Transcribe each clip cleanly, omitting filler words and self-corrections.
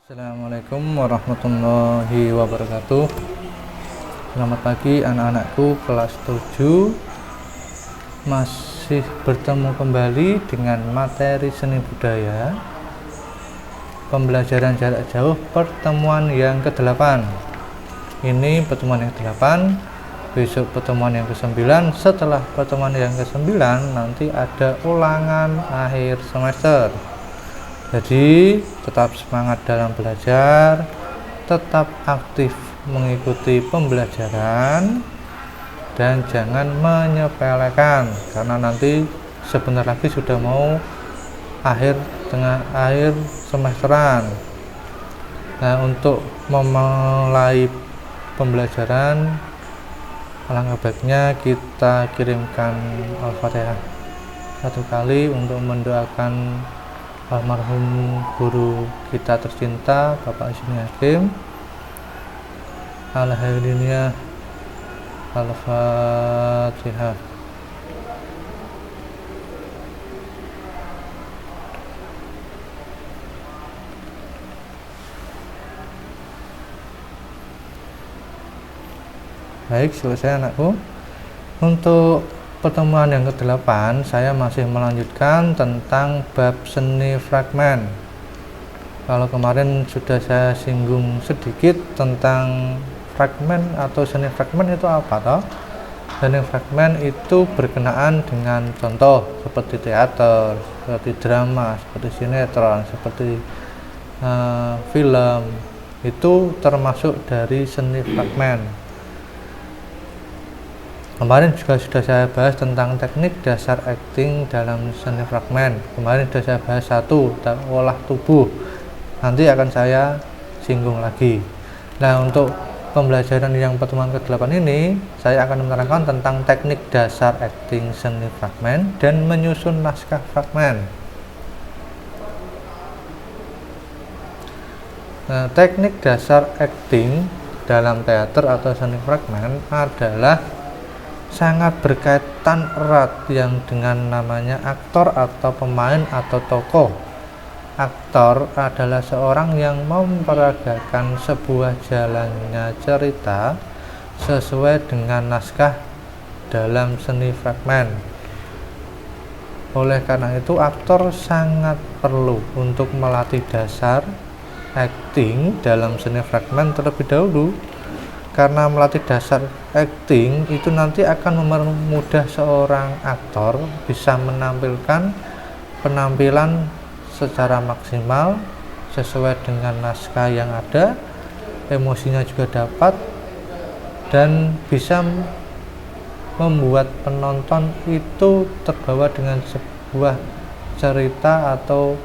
Assalamualaikum warahmatullahi wabarakatuh. Selamat pagi anak-anakku kelas 7. Masih bertemu kembali dengan materi seni budaya, pembelajaran jarak jauh, pertemuan yang ke-8. Ini pertemuan yang ke-8, besok pertemuan yang ke-9. Setelah pertemuan yang ke-9 nanti ada ulangan akhir semester. Jadi tetap semangat dalam belajar, tetap aktif mengikuti pembelajaran, dan jangan menyepelekan karena nanti sebentar lagi sudah mau akhir semesteran. Nah, untuk memulai pembelajaran, alangkah baiknya kita kirimkan Al-Fatihah satu kali untuk mendoakan almarhum guru kita tercinta Bapak Ismi Hakim. Al-Haidiniyah. Al-Fatihah. Baik, selesai anakku. Untuk pertemuan yang ke-8 saya masih melanjutkan tentang bab seni fragmen. Kalau kemarin sudah saya singgung sedikit tentang fragmen atau seni fragmen itu apa toh? Seni fragmen itu berkenaan dengan contoh seperti teater, seperti drama, seperti sinetron, seperti film. Itu termasuk dari seni fragmen. Kemarin juga sudah saya bahas tentang teknik dasar acting dalam seni fragmen. Kemarin sudah saya bahas satu, olah tubuh. Nanti akan saya singgung lagi. Nah, untuk pembelajaran yang pertemuan ke-8 ini, saya akan menerangkan tentang teknik dasar acting seni fragmen dan menyusun naskah fragmen. Nah, teknik dasar acting dalam teater atau seni fragmen adalah sangat berkaitan erat yang dengan namanya aktor atau pemain atau tokoh. Aktor adalah seorang yang memperagakan sebuah jalannya cerita sesuai dengan naskah dalam seni fragmen. Oleh karena itu, aktor sangat perlu untuk melatih dasar acting dalam seni fragmen terlebih dahulu. Karena melatih dasar acting itu nanti akan mempermudah seorang aktor bisa menampilkan penampilan secara maksimal sesuai dengan naskah yang ada, emosinya juga dapat, dan bisa membuat penonton itu terbawa dengan sebuah cerita atau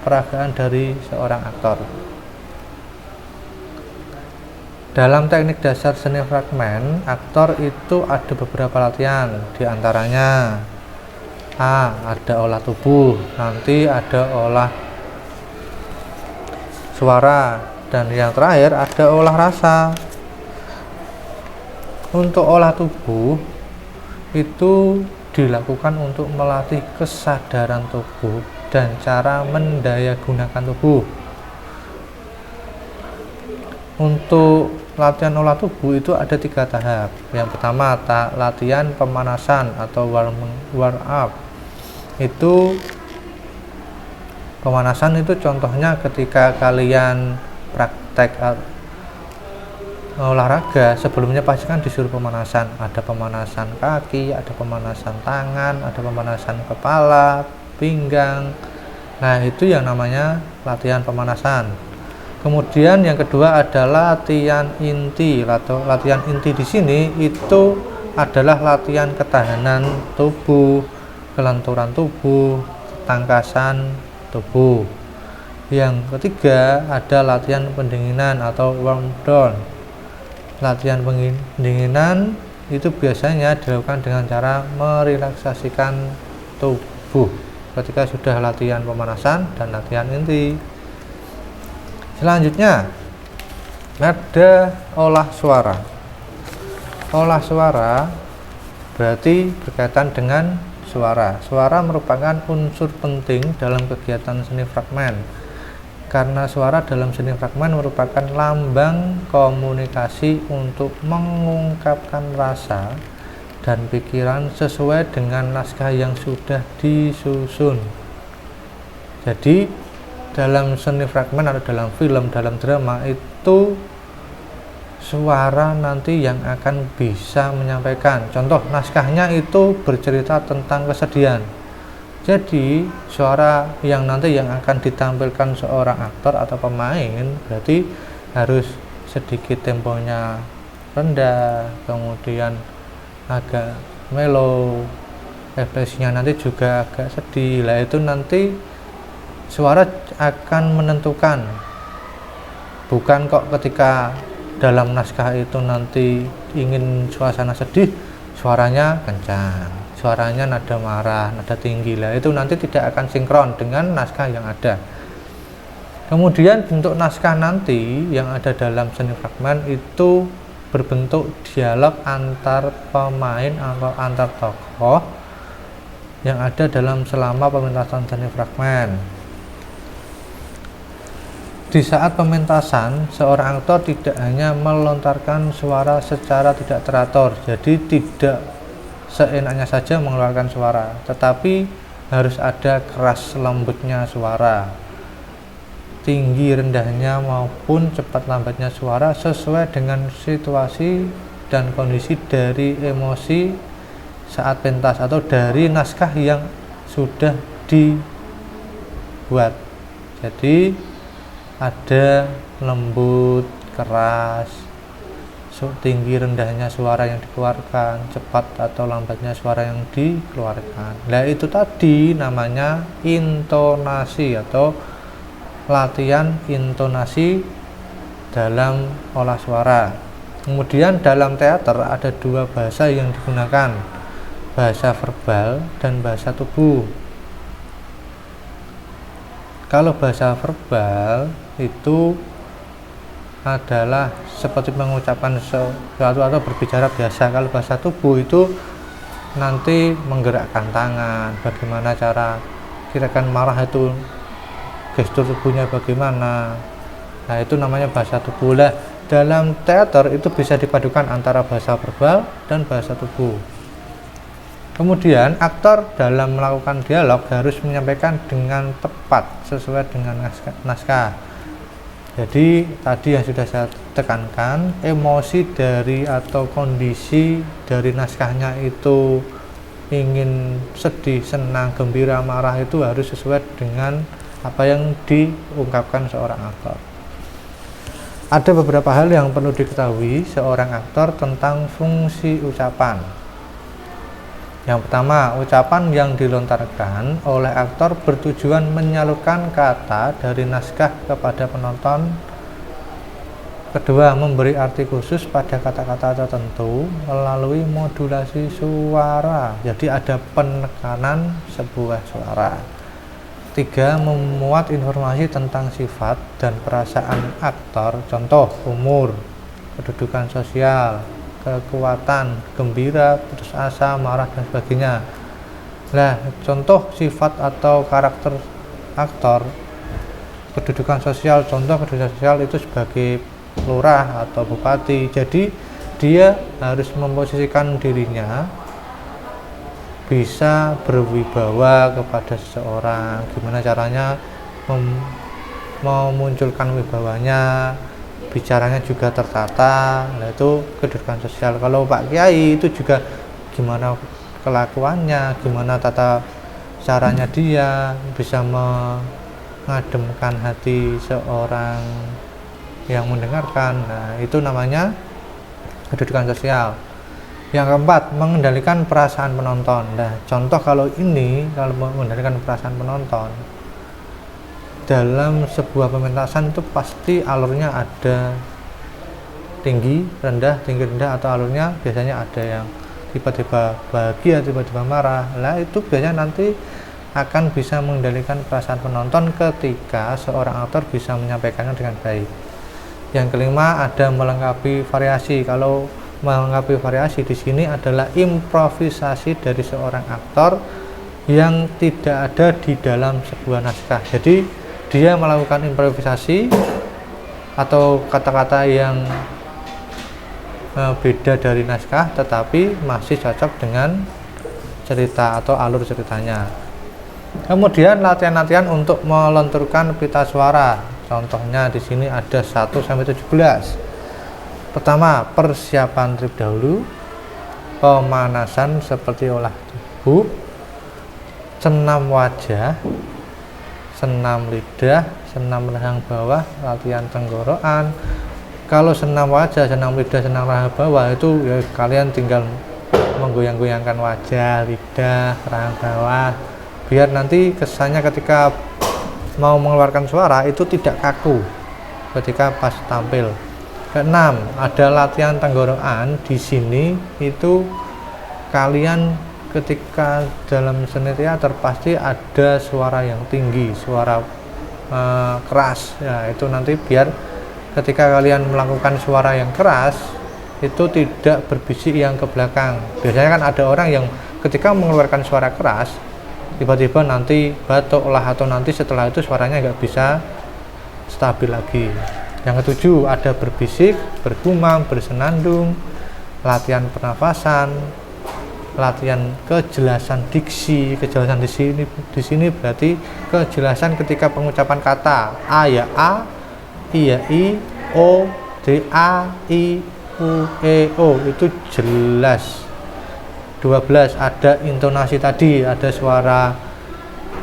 peragaan dari seorang aktor. Dalam teknik dasar seni fragmen, aktor itu ada beberapa latihan. Di antaranya ada olah tubuh, nanti ada olah suara, dan yang terakhir ada olah rasa. Untuk olah tubuh itu dilakukan untuk melatih kesadaran tubuh dan cara mendayagunakan tubuh. Untuk latihan olah tubuh itu ada 3 tahap. Yang pertama, latihan pemanasan atau warm up. Itu pemanasan itu contohnya ketika kalian praktek olahraga, sebelumnya pasti kan disuruh pemanasan. Ada pemanasan kaki, ada pemanasan tangan, ada pemanasan kepala, pinggang. Nah, itu yang namanya latihan pemanasan. Kemudian yang kedua adalah latihan inti. Latihan inti di sini itu adalah latihan ketahanan tubuh, kelenturan tubuh, ketangkasan tubuh. Yang ketiga ada latihan pendinginan atau warm down. Latihan pendinginan itu biasanya dilakukan dengan cara merelaksasikan tubuh ketika sudah latihan pemanasan dan latihan inti. Selanjutnya ada olah suara. Olah suara berarti berkaitan dengan suara. Suara merupakan unsur penting dalam kegiatan seni fragmen. karena suara dalam seni fragmen merupakan lambang komunikasi untuk mengungkapkan rasa dan pikiran sesuai dengan naskah yang sudah disusun. Jadi dalam seni fragmen atau dalam film, dalam drama itu suara nanti yang akan bisa menyampaikan. Contoh, naskahnya itu bercerita tentang kesedihan. Jadi suara yang nanti yang akan ditampilkan seorang aktor atau pemain berarti harus sedikit temponya rendah, kemudian agak mellow, ekspresinya nanti juga agak sedih. Lah itu nanti suara akan menentukan. Bukan kok ketika dalam naskah itu nanti ingin suasana sedih, suaranya kencang, suaranya nada marah, nada tinggi. Lah itu nanti tidak akan sinkron dengan naskah yang ada. Kemudian bentuk naskah nanti yang ada dalam seni fragmen itu berbentuk dialog antar pemain atau antar tokoh yang ada dalam selama pementasan seni fragmen. Di saat pementasan, seorang aktor tidak hanya melontarkan suara secara tidak teratur, jadi tidak seenaknya saja mengeluarkan suara, tetapi harus ada keras lembutnya suara, tinggi rendahnya maupun cepat lambatnya suara sesuai dengan situasi dan kondisi dari emosi saat pentas atau dari naskah yang sudah dibuat. Jadi ada lembut, keras, tinggi rendahnya suara yang dikeluarkan, cepat atau lambatnya suara yang dikeluarkan. Nah itu tadi namanya intonasi atau latihan intonasi dalam olah suara. Kemudian dalam teater ada dua bahasa yang digunakan, bahasa verbal dan bahasa tubuh. Kalau bahasa verbal itu adalah seperti mengucapkan sesuatu atau berbicara biasa. Kalau bahasa tubuh itu nanti menggerakkan tangan, bagaimana cara gerakan marah itu, gestur tubuhnya bagaimana. Nah itu namanya bahasa tubuh. Lah dalam teater itu bisa dipadukan antara bahasa verbal dan bahasa tubuh. Kemudian aktor dalam melakukan dialog harus menyampaikan dengan tepat sesuai dengan naskah. Jadi tadi yang sudah saya tekankan, emosi dari atau kondisi dari naskahnya itu ingin sedih, senang, gembira, marah itu harus sesuai dengan apa yang diungkapkan seorang aktor. Ada beberapa hal yang perlu diketahui seorang aktor tentang fungsi ucapan. Yang pertama, ucapan yang dilontarkan oleh aktor bertujuan menyalurkan kata dari naskah kepada penonton. Kedua, memberi arti khusus pada kata-kata tertentu melalui modulasi suara. Jadi ada penekanan sebuah suara. Tiga, memuat informasi tentang sifat dan perasaan aktor. Contoh, umur, kedudukan sosial, kekuatan, gembira, putus asa, marah, dan sebagainya. Nah, contoh sifat atau karakter aktor, kedudukan sosial, contoh kedudukan sosial itu sebagai lurah atau bupati. Jadi dia harus memposisikan dirinya bisa berwibawa kepada seseorang. Gimana caranya memunculkan wibawanya, bicaranya juga tertata. Nah itu kedudukan sosial. Kalau Pak Kiai itu juga gimana kelakuannya, gimana tata caranya dia bisa mengademkan hati seorang yang mendengarkan. Nah itu namanya kedudukan sosial. Yang keempat, mengendalikan perasaan penonton. Nah contoh kalau mengendalikan perasaan penonton dalam sebuah pementasan itu pasti alurnya ada tinggi rendah atau alurnya biasanya ada yang tiba-tiba bahagia, tiba-tiba marah. Lah itu biasanya nanti akan bisa mengendalikan perasaan penonton ketika seorang aktor bisa menyampaikannya dengan baik. Yang kelima, ada melengkapi variasi. Kalau melengkapi variasi di sini adalah improvisasi dari seorang aktor yang tidak ada di dalam sebuah naskah. Jadi dia melakukan improvisasi atau kata-kata yang beda dari naskah tetapi masih cocok dengan cerita atau alur ceritanya. Kemudian latihan-latihan untuk melenturkan pita suara. Contohnya di sini ada 1 sampai 17. Pertama, persiapan terlebih dahulu, pemanasan seperti olah tubuh, senam wajah, senam lidah, senam rahang bawah, latihan tenggorokan. Kalau senam wajah, senam lidah, senam rahang bawah itu ya kalian tinggal menggoyang-goyangkan wajah, lidah, rahang bawah biar nanti kesannya ketika mau mengeluarkan suara itu tidak kaku ketika pas tampil. Keenam, ada latihan tenggorokan. Di sini itu kalian ketika dalam seni teater pasti ada suara yang tinggi, suara keras ya, itu nanti biar ketika kalian melakukan suara yang keras itu tidak berbisik yang ke belakang. Biasanya kan ada orang yang ketika mengeluarkan suara keras tiba-tiba nanti batuk lah atau nanti setelah itu suaranya nggak bisa stabil lagi. Yang ketujuh, ada berbisik, bergumam, bersenandung, latihan pernafasan, latihan kejelasan diksi. Kejelasan di sini berarti kejelasan ketika pengucapan kata. A ya A, I ya I, O, D A, I, U, E, O itu jelas. 12, ada intonasi tadi, ada suara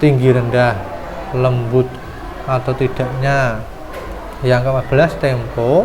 tinggi rendah, lembut atau tidaknya. Yang ke-14 tempo,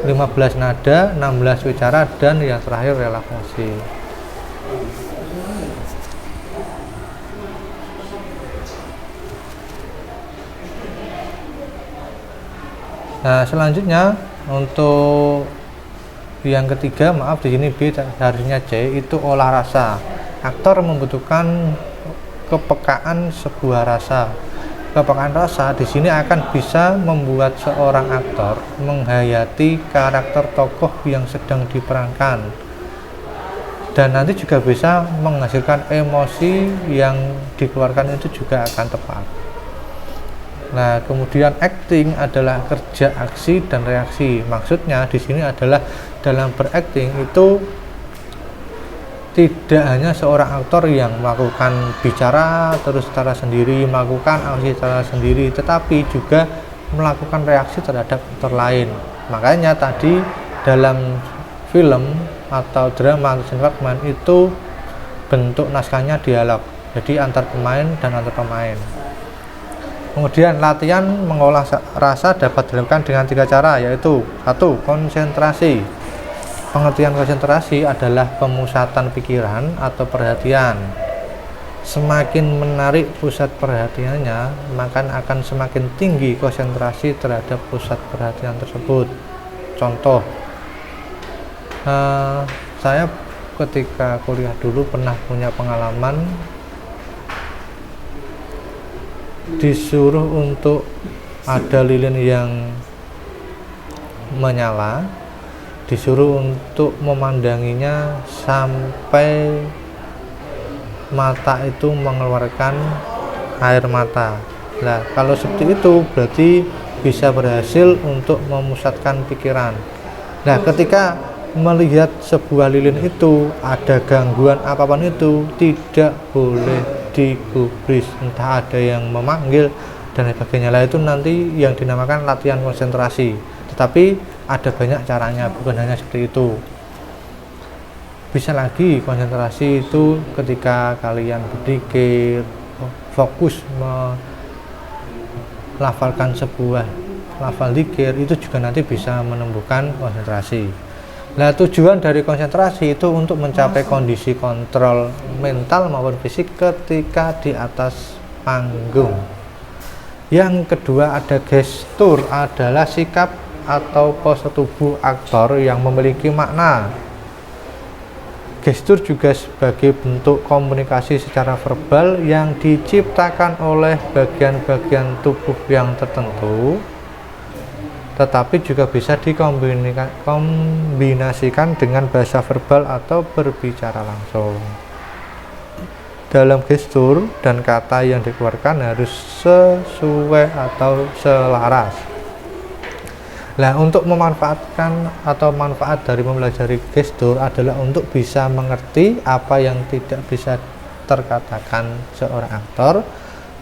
15 nada, 16 wicara, dan yang terakhir relaksasi. Nah, selanjutnya untuk yang ketiga, maaf di sini B harusnya C, itu olah rasa. Aktor membutuhkan kepekaan sebuah rasa. Kepekaan rasa di sini akan bisa membuat seorang aktor menghayati karakter tokoh yang sedang diperankan. Dan nanti juga bisa menghasilkan emosi yang dikeluarkan itu juga akan tepat. Nah, kemudian acting adalah kerja aksi dan reaksi. Maksudnya di sini adalah dalam berakting itu tidak hanya seorang aktor yang melakukan bicara terus secara sendiri, melakukan aksi secara sendiri, tetapi juga melakukan reaksi terhadap aktor lain. Makanya tadi dalam film atau drama atau fragmen itu bentuk naskahnya dialog. Jadi antar pemain dan antar pemain. Kemudian latihan mengolah rasa dapat dilakukan dengan 3 cara, yaitu 1. Konsentrasi. Pengertian konsentrasi adalah pemusatan pikiran atau perhatian. Semakin menarik pusat perhatiannya, maka akan semakin tinggi konsentrasi terhadap pusat perhatian tersebut. Contoh, saya ketika kuliah dulu pernah punya pengalaman disuruh untuk ada lilin yang menyala, disuruh untuk memandanginya sampai mata itu mengeluarkan air mata. Nah, kalau seperti itu berarti bisa berhasil untuk memusatkan pikiran. Nah, ketika melihat sebuah lilin itu ada gangguan apapun itu tidak boleh digubris, entah ada yang memanggil dan sebagainya. Lah itu nanti yang dinamakan latihan konsentrasi. Tetapi ada banyak caranya, bukan hanya seperti itu. Bisa lagi konsentrasi itu ketika kalian berpikir, fokus melafalkan sebuah lafal dzikir, itu juga nanti bisa menumbuhkan konsentrasi. Nah, tujuan dari konsentrasi itu untuk mencapai kondisi kontrol mental maupun fisik ketika di atas panggung. Yang kedua, ada gestur, adalah sikap atau pose tubuh aktor yang memiliki makna. Gestur juga sebagai bentuk komunikasi secara verbal yang diciptakan oleh bagian-bagian tubuh yang tertentu, tetapi juga bisa dikombinasikan dengan bahasa verbal atau berbicara langsung. dalam gestur dan kata yang dikeluarkan harus sesuai atau selaras. Nah, untuk memanfaatkan atau manfaat dari mempelajari gestur adalah untuk bisa mengerti apa yang tidak bisa terkatakan seorang aktor,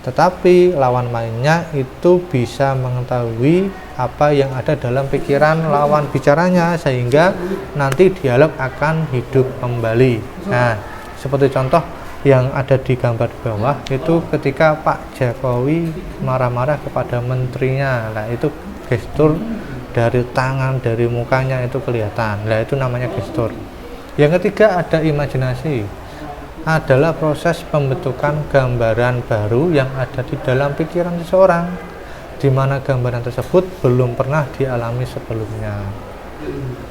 tetapi lawan mainnya itu bisa mengetahui apa yang ada dalam pikiran lawan bicaranya, sehingga nanti dialog akan hidup kembali. Nah, seperti contoh yang ada di gambar di bawah itu ketika Pak Jokowi marah-marah kepada menterinya. Nah, itu gestur dari tangan, dari mukanya itu kelihatan. Nah, itu namanya gestur. Yang ketiga ada imajinasi, adalah proses pembentukan gambaran baru yang ada di dalam pikiran seseorang, di mana gambaran tersebut belum pernah dialami sebelumnya.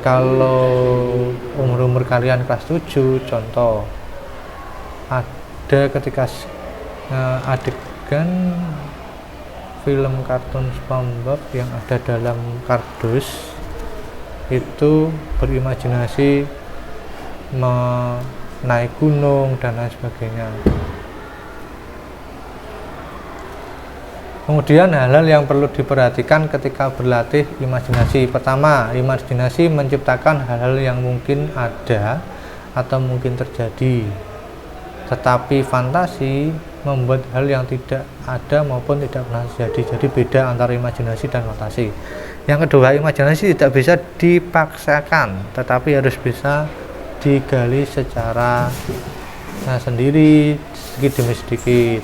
Kalau umur kalian kelas 7, contoh ada ketika adegan film kartun SpongeBob yang ada dalam kardus itu berimajinasi naik gunung dan lain sebagainya. Kemudian hal-hal yang perlu diperhatikan ketika berlatih imajinasi. Pertama, imajinasi menciptakan hal-hal yang mungkin ada atau mungkin terjadi, tetapi fantasi membuat hal yang tidak ada maupun tidak pernah terjadi. Jadi beda antara imajinasi dan fantasi. Yang kedua, imajinasi tidak bisa dipaksakan, tetapi harus bisa digali secara sendiri, sedikit demi sedikit.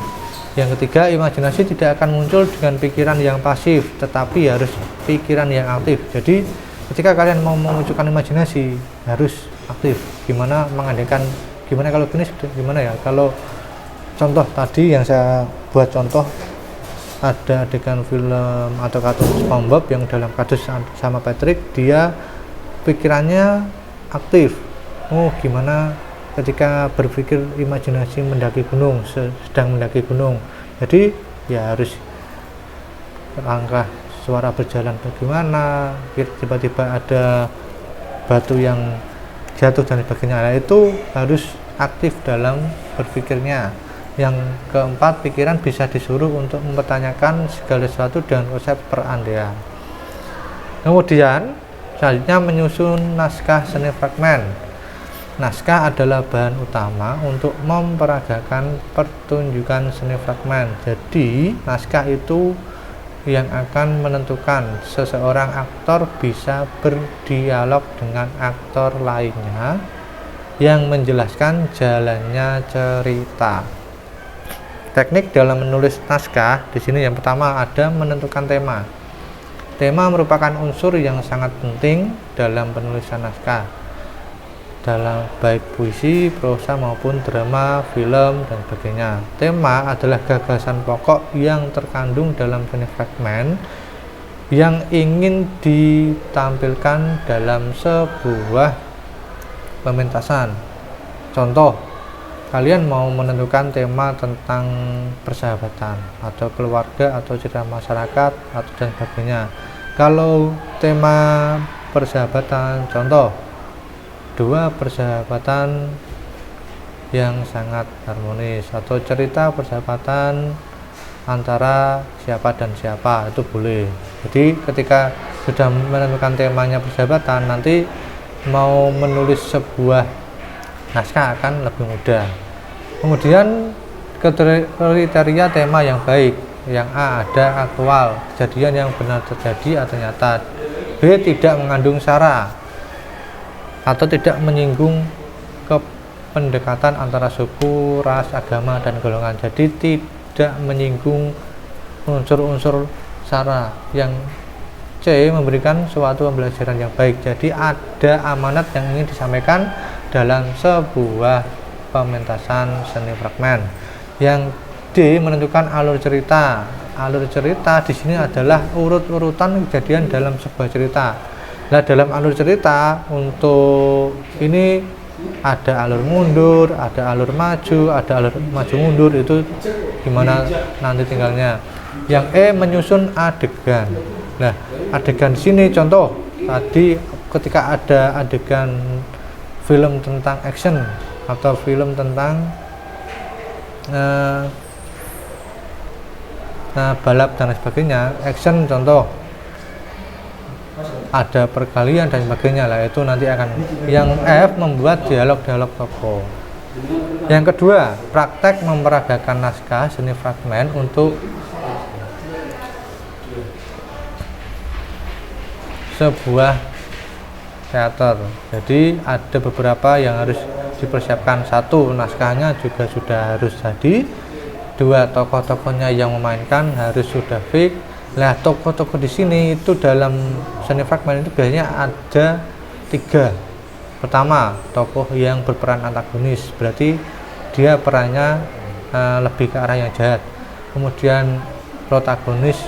Yang ketiga, imajinasi tidak akan muncul dengan pikiran yang pasif, tetapi harus pikiran yang aktif. Jadi ketika kalian mau memunculkan imajinasi harus aktif. Gimana mengadakan, gimana kalau gini, gimana ya, kalau contoh tadi yang saya buat contoh ada adegan film atau kartun SpongeBob yang dalam kardus sama Patrick, dia pikirannya aktif. Oh, gimana ketika berpikir imajinasi mendaki gunung, sedang mendaki gunung. Jadi ya harus langkah suara berjalan bagaimana, tiba-tiba ada batu yang jatuh dan sebagainya. Nah, itu harus aktif dalam berpikirnya. Yang keempat, pikiran bisa disuruh untuk mempertanyakan segala sesuatu dengan konsep perandaian. Kemudian selanjutnya menyusun naskah seni fragmen. Naskah adalah bahan utama untuk memperagakan pertunjukan seni fragmen. Jadi naskah itu yang akan menentukan seseorang aktor bisa berdialog dengan aktor lainnya yang menjelaskan jalannya cerita. Teknik dalam menulis naskah di sini yang pertama ada menentukan tema. Tema merupakan unsur yang sangat penting dalam penulisan naskah, dalam baik puisi, prosa maupun drama, film dan sebagainya. Tema adalah gagasan pokok yang terkandung dalam seni fragmen yang ingin ditampilkan dalam sebuah pementasan. Contoh, kalian mau menentukan tema tentang persahabatan atau keluarga atau cerita masyarakat atau dan sebagainya. Kalau tema persahabatan, contoh, dua persahabatan yang sangat harmonis, atau cerita persahabatan antara siapa dan siapa, itu boleh. Jadi ketika sudah menentukan temanya persahabatan, nanti mau menulis sebuah naskah akan lebih mudah. Kemudian kriteria tema yang baik. Yang A, ada aktual, kejadian yang benar terjadi atau nyata. B, tidak mengandung sara atau tidak menyinggung pendekatan antara suku, ras, agama, dan golongan. Jadi tidak menyinggung unsur-unsur sara. Yang C, memberikan suatu pembelajaran yang baik. Jadi ada amanat yang ingin disampaikan dalam sebuah pementasan seni fragmen. Yang D, menentukan alur cerita. Alur cerita di sini adalah urut-urutan kejadian dalam sebuah cerita. Nah, dalam alur cerita untuk ini ada alur mundur, ada alur maju, ada alur maju mundur, itu gimana nanti tinggalnya. Yang E, menyusun adegan. Nah, adegan di sini contoh tadi ketika ada adegan film tentang action atau film tentang balap dan lain sebagainya. Action contoh ada perkalian dan sebagainya lah, itu nanti akan yang F membuat dialog-dialog tokoh. Yang kedua, praktek memperagakan naskah seni fragmen untuk sebuah teater. Jadi ada beberapa yang harus dipersiapkan. Satu, naskahnya juga sudah harus jadi. Dua, tokoh-tokohnya yang memainkan harus sudah fix. Nah, tokoh-tokoh di sini itu dalam seni fragmen itu biasanya ada 3. Pertama, tokoh yang berperan antagonis, berarti dia perannya lebih ke arah yang jahat. Kemudian protagonis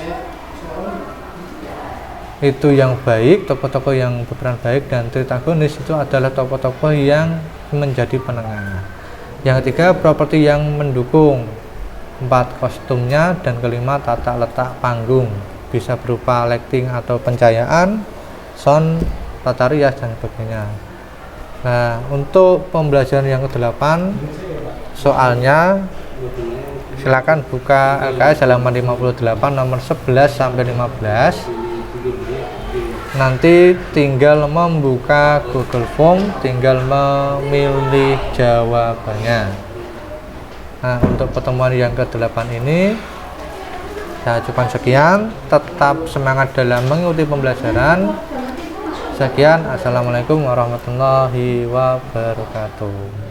itu yang baik, tokoh-tokoh yang berperan baik, dan tritagonis itu adalah tokoh-tokoh yang menjadi penengah. Yang ketiga, properti yang mendukung. 4, kostumnya, dan kelima, tata letak panggung, bisa berupa lighting atau pencahayaan, sound, tata rias dan sebagainya. Nah, untuk pembelajaran yang ke-8 soalnya silakan buka LKS halaman 58 nomor 11 sampai 15. Nanti tinggal membuka Google Form, tinggal memilih jawabannya. Nah, untuk pertemuan yang ke-8 ini saya ucapkan sekian, tetap semangat dalam mengikuti pembelajaran. Sekian, assalamualaikum warahmatullahi wabarakatuh.